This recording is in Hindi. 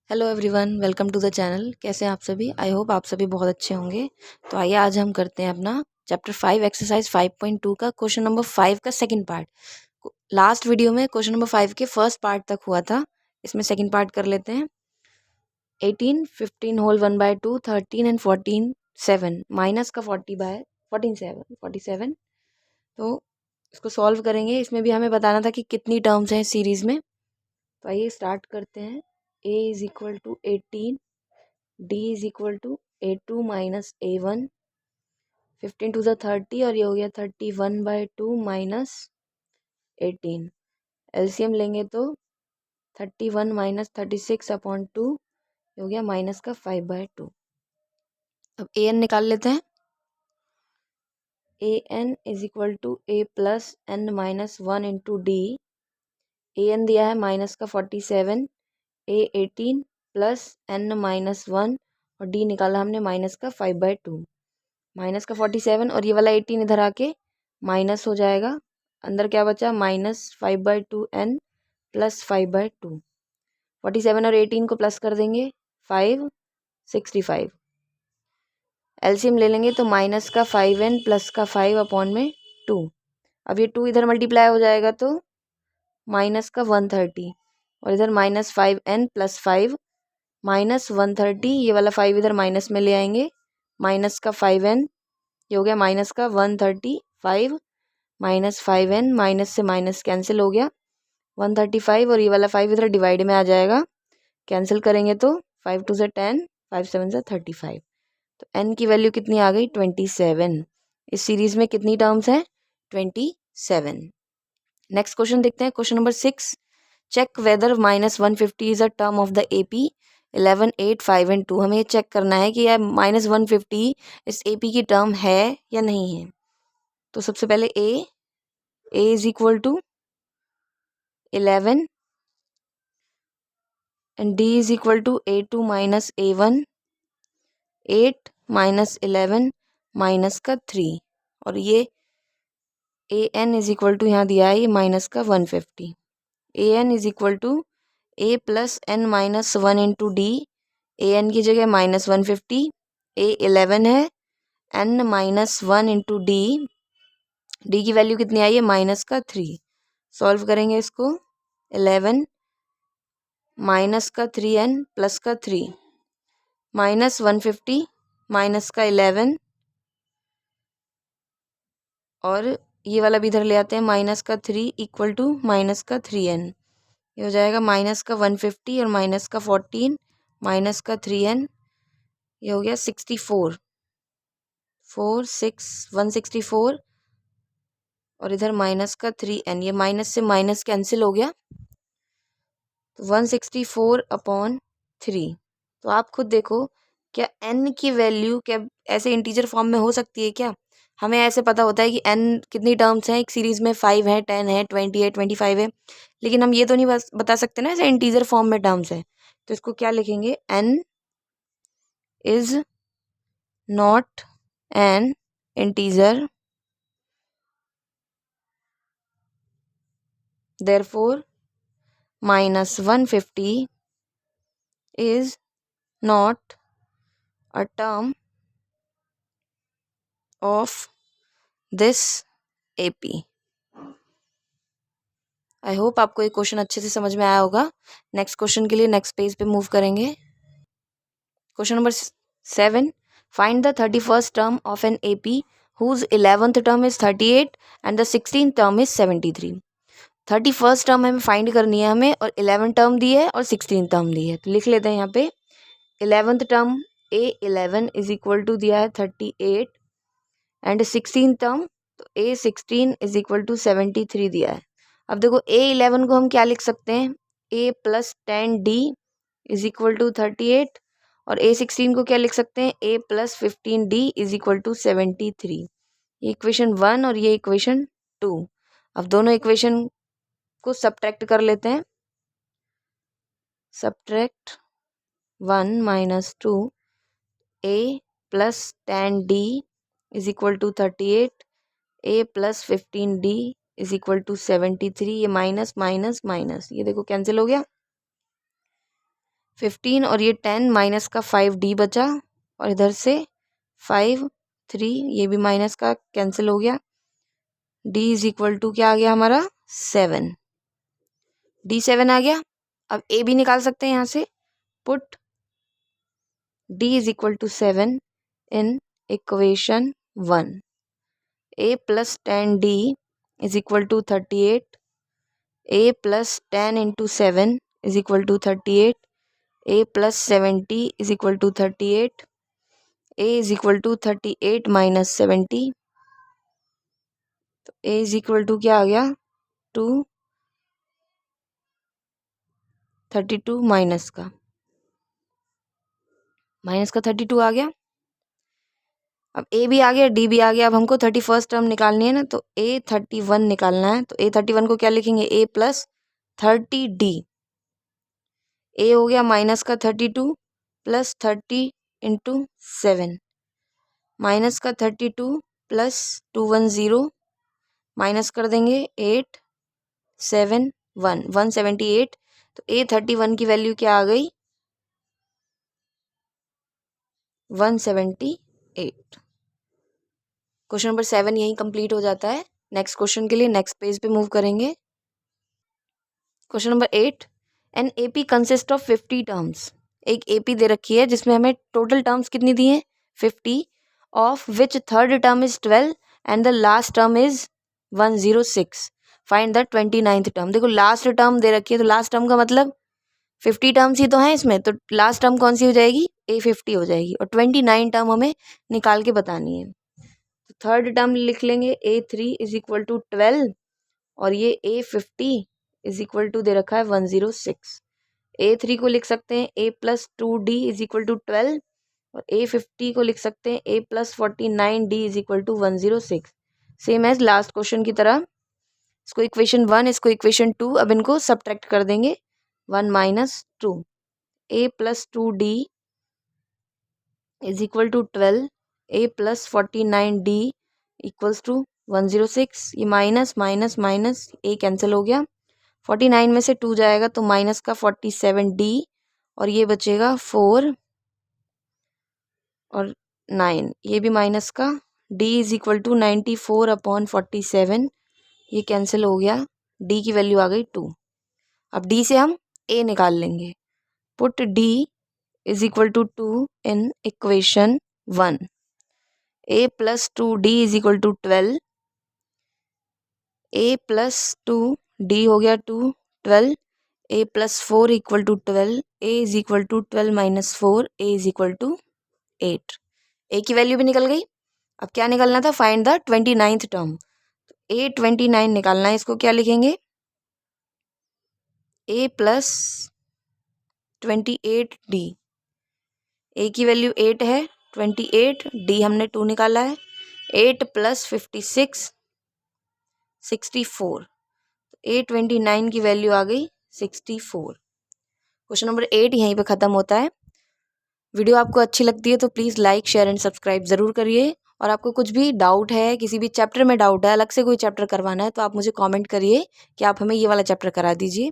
Hello everyone, welcome to the channel. कैसे हैं आप सभी? आई होप आप सभी बहुत अच्छे होंगे। तो आइए आज हम करते हैं अपना चैप्टर 5 एक्सरसाइज 5.2 का क्वेश्चन नंबर 5 का सेकंड पार्ट। लास्ट वीडियो में क्वेश्चन नंबर 5 के फर्स्ट पार्ट तक हुआ था, इसमें सेकंड पार्ट कर लेते हैं। 18, 15 होल 1/2, 13 एंड 14 7 माइनस का 47। तो इसको सॉल्व करेंगे। इसमें भी हमें बताना था कि कितनी टर्म्स हैं सीरीज में। तो आइए स्टार्ट करते हैं। a is equal to 18, d is equal to a2 minus a1, 15 to the 30 और ये हो गया 31/2 माइनस 18। एलसीएम लेंगे तो 31 माइनस 36/2 हो गया माइनस का 5/2। अब a n निकाल लेते हैं। a n is equal to a plus n minus 1 into D. a n दिया है माइनस का 47, a 18 प्लस n माइनस 1 और d निकाला हमने माइनस का 5/2। माइनस का 47 और ये वाला 18 इधर आके माइनस हो जाएगा। अंदर क्या बचा? Minus 5/2 n plus 5/2। 47 और 18 को प्लस कर देंगे 5, 65। एलसीएम ले लेंगे तो माइनस का 5n प्लस का 5/2। अब ये 2 इधर मल्टीप्लाई हो जाएगा तो माइनस का 130 और इधर माइनस 5n प्लस 5 माइनस 130। ये वाला 5 इधर माइनस में ले आएंगे, माइनस का 5n, ये हो गया माइनस का 135 माइनस 5n, माइनस से माइनस कैंसिल हो गया 135 और ये वाला 5 इधर डिवाइड में आ जाएगा। कैंसिल करेंगे तो 5 2 से 10, 5 7 से 35। तो n की वैल्यू कितनी आ गई? 27। इस सीरीज में कितनी टर्म्स हैं? 27। नेक्स्ट क्वेश्चन देखते हैं। Question number 6, check whether minus 150 is a term of the AP 11, 8, 5 and 2। हमें ये चेक करना है कि यह माइनस 150 इस AP की टर्म है या नहीं है। तो सबसे पहले a is equal to 11 and d is equal to a2 minus a1, 8 minus 11 minus का 3 और ये an इज इक्वल टू यहाँ दिया है ये माइनस का 150। an is equal to a plus n minus 1 into D. an की जगह माइनस 150, a 11 है, n minus 1 into D. D की वैल्यू कितनी आई है? माइनस का 3। सॉल्व करेंगे इसको। 11 माइनस का 3n प्लस का 3 माइनस 150 माइनस का 11 और ये वाला भी इधर ले आते हैं माइनस का 3 इक्वल टू माइनस का 3n। ये हो जाएगा माइनस का 150 और माइनस का 14 माइनस का 3n। ये हो गया 64, 164 और इधर माइनस का 3n। ये माइनस से माइनस कैंसिल हो गया तो 164/3। तो आप खुद देखो, क्या n की वैल्यू क्या ऐसे इंटीजर फॉर्म में हो सकती है क्या? हमें ऐसे पता होता है कि n कितनी टर्म्स हैं एक सीरीज में, 5 है, 10 है, 20 है, 25 है, लेकिन हम ये तो नहीं बता सकते ना ऐसे इंटीजर फॉर्म में टर्म्स है। तो इसको क्या लिखेंगे? n is not an integer, therefore minus 150 is not a term of this AP। I hope आपको ये क्वेश्चन अच्छे से समझ में आया होगा। नेक्स्ट क्वेश्चन के लिए नेक्स्ट पेज पे मूव करेंगे। Question number 7, find the 31st term of an AP whose 11th term is 38 and the 16th term is 73। 31st term हमें फाइंड करनी है हमें, और 11 टर्म दी है और 16 टर्म दी है। तो लिख लेते हैं यहाँ पे 11th term A11 is equal to दिया है 38 एंड 16 टर्म तो A16 इज इक्वल टू 73 दिया है। अब देखो A11 को हम क्या लिख सकते हैं? A plus 10D is equal to 38 और A16 को क्या लिख सकते हैं? A plus 15D is equal to 73। ये इक्वेशन 1 और ये इक्वेशन 2। अब दोनों इक्वेशन को सब्ट्रैक्ट कर लेते हैं। Subtract 1 minus 2, A plus 10D is equal to 38, A plus 15D is equal to 73। ये माइनस माइनस माइनस, ये देखो कैंसिल हो गया। 15 और ये 10 माइनस का 5d बचा, और इधर से 5 3 ये भी माइनस का कैंसिल हो गया। d इज इक्वल टू क्या आ गया हमारा 7, d 7 आ गया। अब a भी निकाल सकते हैं यहाँ से, put d is equal to 7 in equation 1। a plus 10d is equal to 38, a plus 10 into 7 is equal to 38, a plus 70 is equal to 38, a is equal to 38 minus 70, तो a इज इक्वल टू क्या आ गया 2, 32 माइनस का 32 आ गया। अब a भी आ गया, d भी आ गया। अब हमको 31st टर्म निकालनी है ना, तो a 31 निकालना है। तो a 31 को क्या लिखेंगे, a प्लस 30d, a हो गया माइनस का 32 प्लस 30 इंटू 7, माइनस का 32 प्लस 210 माइनस कर देंगे 8 7 1 178। तो a 31 की वैल्यू क्या आ गई 178। क्वेश्चन नंबर 7 यहीं कंप्लीट हो जाता है। नेक्स्ट क्वेश्चन के लिए नेक्स्ट पेज पे मूव करेंगे। Question number 8, an AP consist of 50 terms. एक एपी दे रखी है जिसमें हमें टोटल टर्म्स कितनी दी हैं 50, of which third term is 12 and the last term is 106। Find the 29th term. देखो लास्ट टर्म दे रखी है, तो लास्ट टर्म का मतलब 50 टर्म्स ही तो हैं इसमें, तो लास्ट टर्म कौन सी हो जाएगी A50 हो जाएगी, और 29 टर्म हमें निकाल के बतानी है। तो थर्ड टर्म लिख लेंगे A3 इज इक्वल टू 12, और ये A50 इज इक्वल टू दे रखा है 106। A3 को लिख सकते हैं A plus 2D is equal to 12, और A50 को लिख सकते हैं A plus 49D is equal to 106। Same as last question की तरह, इसको इक्वेशन 1, इसको इक्वेशन 2, अब इनको सब्ट्रैक्ट कर देंगे 1 minus 2। A plus 2D is equal to 12, A plus 49D equals to 106। ये minus minus minus A cancel हो गया, 49 में से 2 जाएगा तो माइनस का 47D, और ये बचेगा 4 और 9, ये भी माइनस का, D is equal to 94 upon 47, ये कैंसिल हो गया, D की वैल्यू आ गई 2। अब D से हम A निकाल लेंगे, put D is equal to 2 in equation 1। A plus 2D is equal to 12, A plus 2D हो गया 2 12, A plus 4 equal to 12, A is equal to 12 minus 4, A is equal to 8। A की वैल्यू भी निकल गई। अब क्या निकलना था, फाइंड द 29th टर्म। तो A 29 निकालना है, इसको क्या लिखेंगे A प्लस 28D। A की वैल्यू 8 है, 28, D हमने 2 निकाला है, 8 प्लस 56 64, A 29 की वैल्यू आ गई 64। क्वेश्चन नंबर 8 यहीं पे ख़त्म होता है। वीडियो आपको अच्छी लगती है तो please like share and subscribe ज़रूर करिए, और आपको कुछ भी डाउट है, किसी भी चैप्टर में डाउट है, अलग से कोई चैप्टर करवाना है, तो आप मुझे कमेंट करिए कि आप हमें ये वाला चैप्टर करा दीजिए।